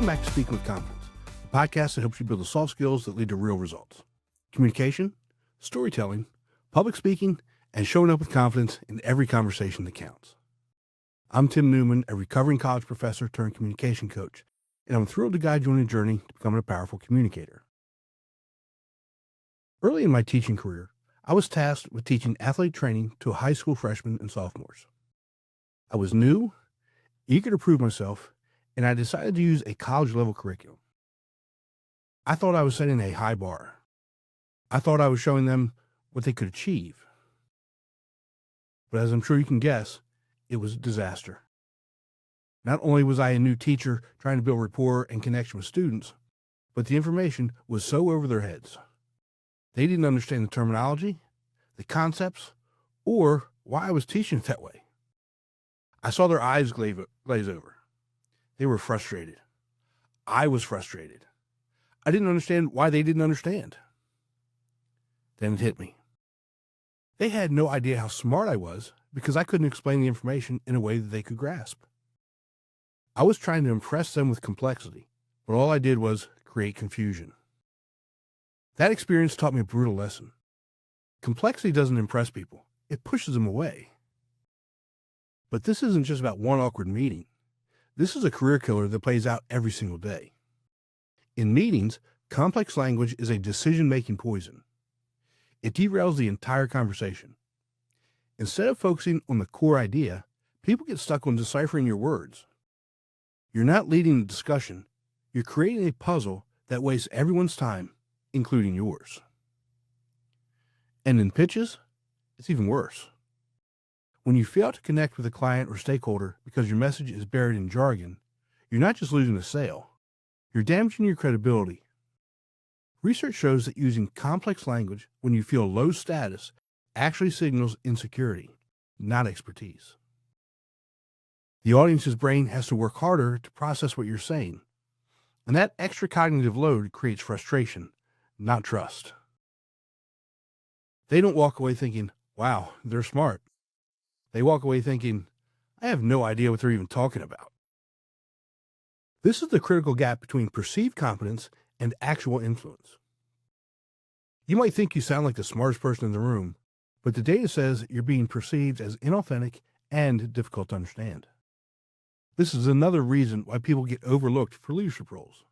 Welcome back to Speaking with Confidence, the podcast that helps you build the soft skills that lead to real results. Communication, storytelling, public speaking, and showing up with confidence in every conversation that counts. I'm Tim Newman, a recovering college professor turned communication coach, and I'm thrilled to guide you on a journey to becoming a powerful communicator. Early in my teaching career, I was tasked with teaching athletic training to high school freshmen and sophomores. I was new, eager to prove myself, and I decided to use a college-level curriculum. I thought I was setting a high bar. I thought I was showing them what they could achieve. But as I'm sure you can guess, it was a disaster. Not only was I a new teacher trying to build rapport and connection with students, but the information was so over their heads. They didn't understand the terminology, the concepts, or why I was teaching it that way. I saw their eyes glaze over. They were frustrated. I was frustrated. I didn't understand why they didn't understand. Then it hit me. They had no idea how smart I was because I couldn't explain the information in a way that they could grasp. I was trying to impress them with complexity, but all I did was create confusion. That experience taught me a brutal lesson. Complexity doesn't impress people. It pushes them away. But this isn't just about one awkward meeting. This is a career killer that plays out every single day. In meetings, complex language is a decision-making poison. It derails the entire conversation. Instead of focusing on the core idea, people get stuck on deciphering your words. You're not leading the discussion. You're creating a puzzle that wastes everyone's time, including yours. And in pitches, it's even worse. When you fail to connect with a client or stakeholder because your message is buried in jargon, you're not just losing a sale, you're damaging your credibility. Research shows that using complex language when you feel low status actually signals insecurity, not expertise. The audience's brain has to work harder to process what you're saying, and that extra cognitive load creates frustration, not trust. They don't walk away thinking, wow, they're smart. They walk away thinking, I have no idea what they're even talking about. This is the critical gap between perceived competence and actual influence. You might think you sound like the smartest person in the room, but the data says you're being perceived as inauthentic and difficult to understand. This is another reason why people get overlooked for leadership roles.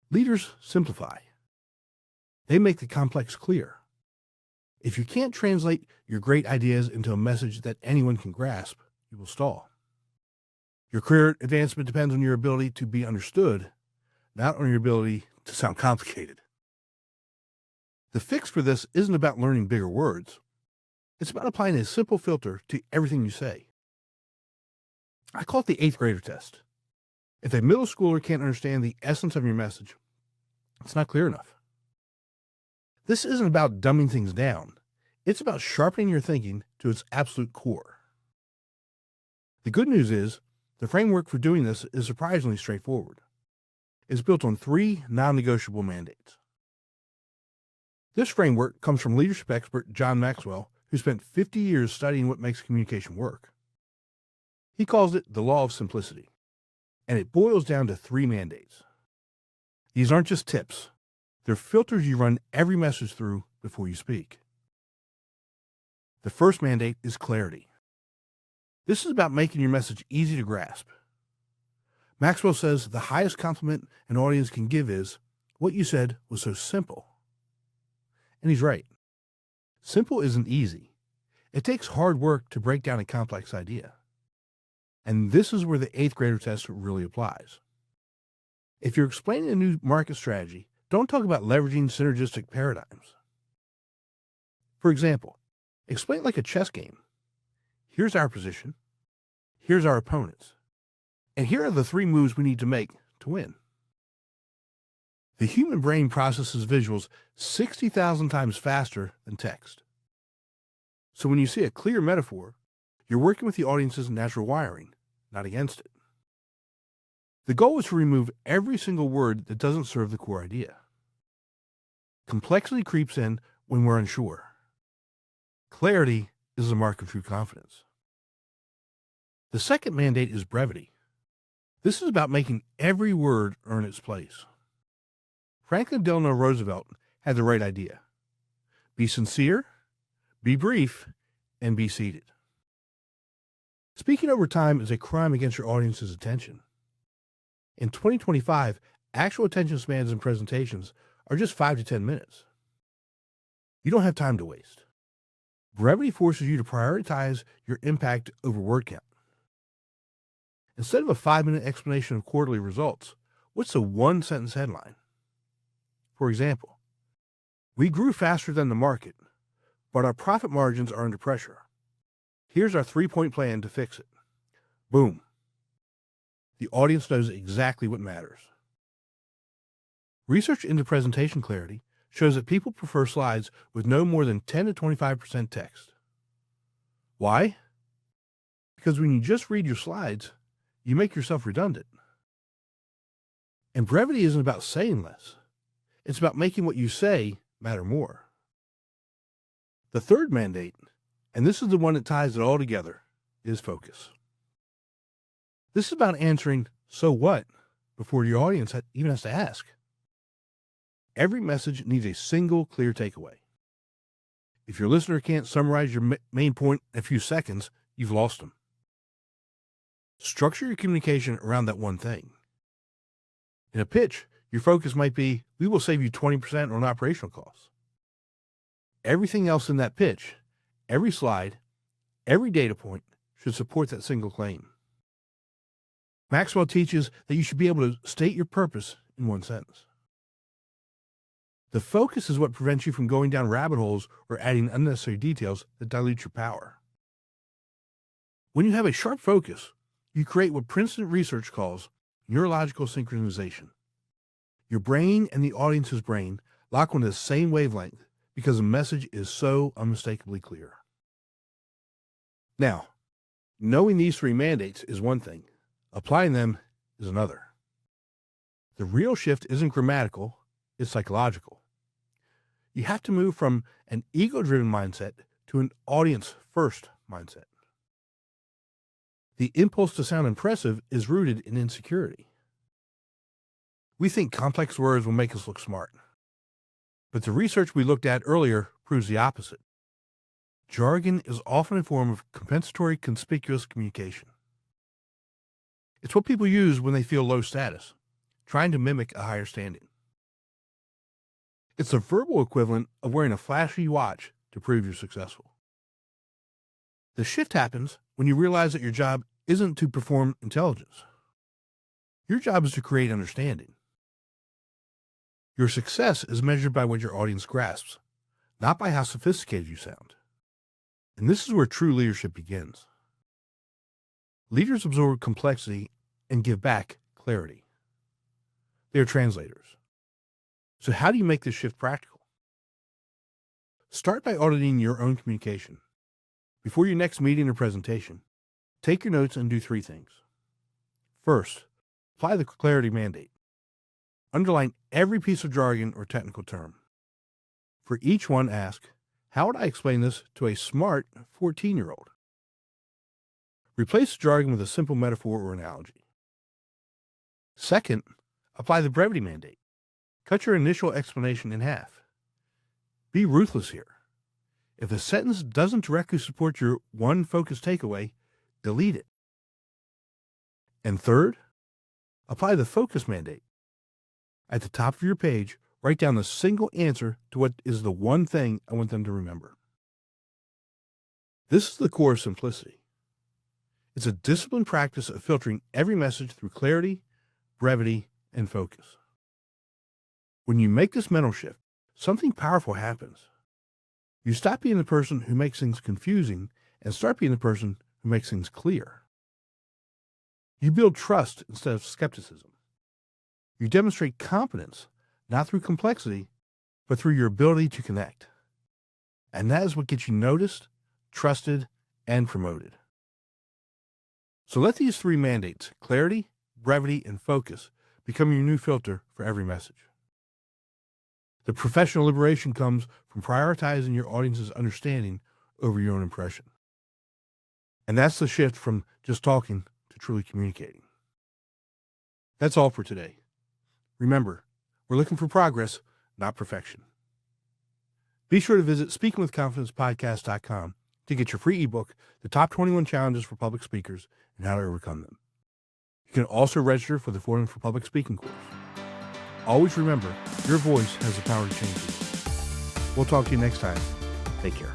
Leaders simplify. They make the complex clear. If you can't translate your great ideas into a message that anyone can grasp, you will stall. Your career advancement depends on your ability to be understood, not on your ability to sound complicated. The fix for this isn't about learning bigger words. It's about applying a simple filter to everything you say. I call it the 8th grader test. If a middle schooler can't understand the essence of your message, it's not clear enough. This isn't about dumbing things down. It's about sharpening your thinking to its absolute core. The good news is, the framework for doing this is surprisingly straightforward. It's built on 3 non-negotiable mandates. This framework comes from leadership expert John Maxwell, who spent 50 years studying what makes communication work. He calls it the law of simplicity, and it boils down to 3 mandates. These aren't just tips. They're filters you run every message through before you speak. The first mandate is clarity. This is about making your message easy to grasp. Maxwell says the highest compliment an audience can give is, what you said was so simple. And he's right. Simple isn't easy. It takes hard work to break down a complex idea. And this is where the 8th grader test really applies. If you're explaining a new market strategy, don't talk about leveraging synergistic paradigms. For example, explain it like a chess game. Here's our position. Here's our opponents. And here are the 3 moves we need to make to win. The human brain processes visuals 60,000 times faster than text. So when you see a clear metaphor, you're working with the audience's natural wiring, not against it. The goal is to remove every single word that doesn't serve the core idea. Complexity creeps in when we're unsure. Clarity is the mark of true confidence. The second mandate is brevity. This is about making every word earn its place. Franklin Delano Roosevelt had the right idea. Be sincere, be brief, and be seated. Speaking over time is a crime against your audience's attention. In 2025, actual attention spans in presentations are just 5 to 10 minutes. You don't have time to waste. Brevity forces you to prioritize your impact over word count. Instead of a 5-minute explanation of quarterly results, what's a one-sentence headline? For example, we grew faster than the market, but our profit margins are under pressure. Here's our 3-point plan to fix it. Boom. The audience knows exactly what matters. Research into presentation clarity shows that people prefer slides with no more than 10 to 25% text. Why? Because when you just read your slides, you make yourself redundant. And brevity isn't about saying less. It's about making what you say matter more. The third mandate, and this is the one that ties it all together, is focus. This is about answering, so what, before your audience even has to ask. Every message needs a single clear takeaway. If your listener can't summarize your main point in a few seconds, you've lost them. Structure your communication around that one thing. In a pitch, your focus might be, we will save you 20% on operational costs. Everything else in that pitch, every slide, every data point should support that single claim. Maxwell teaches that you should be able to state your purpose in one sentence. The focus is what prevents you from going down rabbit holes or adding unnecessary details that dilute your power. When you have a sharp focus, you create what Princeton research calls neurological synchronization. Your brain and the audience's brain lock onto the same wavelength because the message is so unmistakably clear. Now, knowing these 3 mandates is one thing. Applying them is another. The real shift isn't grammatical, it's psychological. You have to move from an ego-driven mindset to an audience-first mindset. The impulse to sound impressive is rooted in insecurity. We think complex words will make us look smart. But the research we looked at earlier proves the opposite. Jargon is often a form of compensatory conspicuous communication. It's what people use when they feel low status, trying to mimic a higher standing. It's the verbal equivalent of wearing a flashy watch to prove you're successful. The shift happens when you realize that your job isn't to perform intelligence. Your job is to create understanding. Your success is measured by what your audience grasps, not by how sophisticated you sound. And this is where true leadership begins. Leaders absorb complexity and give back clarity. They are translators. So how do you make this shift practical? Start by auditing your own communication. Before your next meeting or presentation, take your notes and do 3 things. First, apply the clarity mandate. Underline every piece of jargon or technical term. For each one, ask, how would I explain this to a smart 14-year-old? Replace the jargon with a simple metaphor or analogy. Second, apply the brevity mandate. Cut your initial explanation in half. Be ruthless here. If a sentence doesn't directly support your one focused takeaway, delete it. And third, apply the focus mandate. At the top of your page, write down the single answer to what is the one thing I want them to remember. This is the core of simplicity. It's a disciplined practice of filtering every message through clarity, brevity, and focus. When you make this mental shift, something powerful happens. You stop being the person who makes things confusing and start being the person who makes things clear. You build trust instead of skepticism. You demonstrate competence, not through complexity, but through your ability to connect. And that is what gets you noticed, trusted, and promoted. So let these 3 mandates, clarity, brevity, and focus, become your new filter for every message. The professional liberation comes from prioritizing your audience's understanding over your own impression. And that's the shift from just talking to truly communicating. That's all for today. Remember, we're looking for progress, not perfection. Be sure to visit speakingwithconfidencepodcast.com to get your free ebook, The Top 21 Challenges for Public Speakers and How to Overcome Them. You can also register for the Forum for Public Speaking course. Always remember, your voice has the power to change things. We'll talk to you next time. Take care.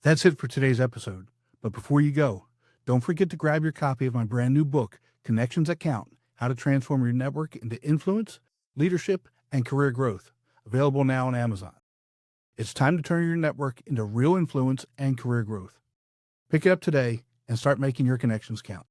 That's it for today's episode. But before you go, don't forget to grab your copy of my brand new book, Connections That Count: How to Transform Your Network into Influence, Leadership, and Career Growth, available now on Amazon. It's time to turn your network into real influence and career growth. Pick it up today and start making your connections count.